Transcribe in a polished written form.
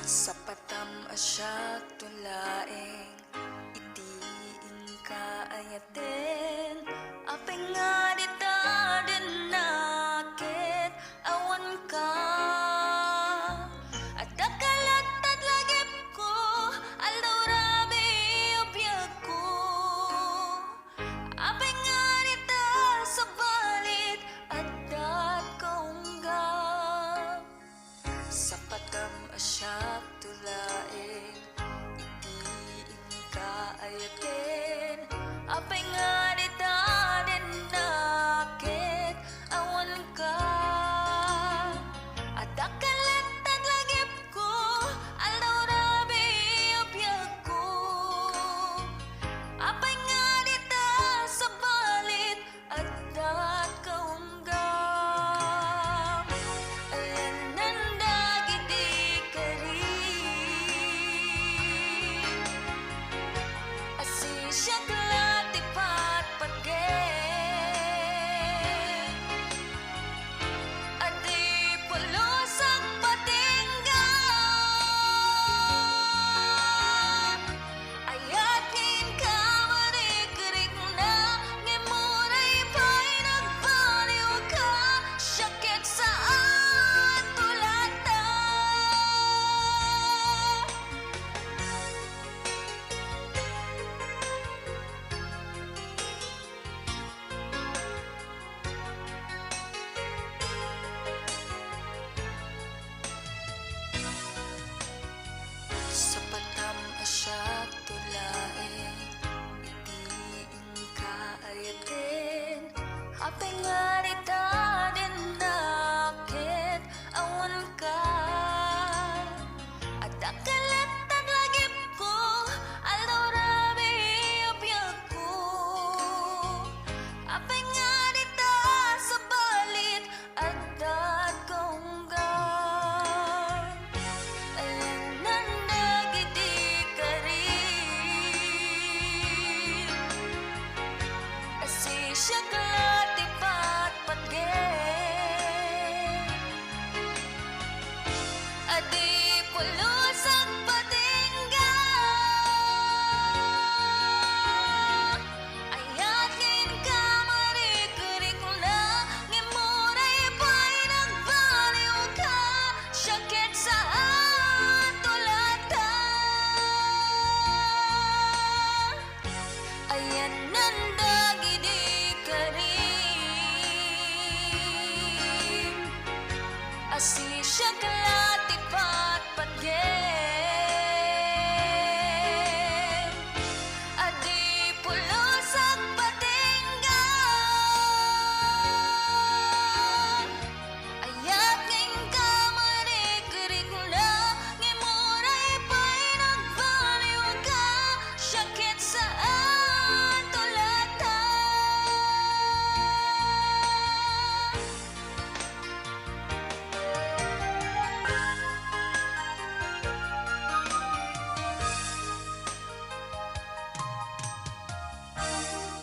Sa patam asya tulaeng itiin ka ayaten apay nga dita din nakit awan ka at dakalatad lagip ko alaw rabi ubiyag ko apay nga dita sa balit at dat kaunggap sa patam asya tulaeng itiin ka ayaten apay nga dita din nakit awan ka at dakalatad lagip ko alaw rabi ubiyag ko apay nga dita sa balit at dat kaunggap ayan nandagi di kari asisya klatipat paggen adi pulos ang patingga ayat ngin ka marik-rik na ngemunay pa'y nagbaliw ka syakit saan tulata sa patam asya tulaeng itiin ka ayaten apay nga dita din nakit awan ka at dakalatad lagip ko alaw rabi ubiyag ko apay nga dita sa balit at dat kaunggap ayan nandagi di kari asisya klatipat paggen adi pulos ang patingga ayat ngin ka marik-rik na ngemunay pa'y nagbaliw ka syakit saan tulata ayan nandagi di kari asisya ka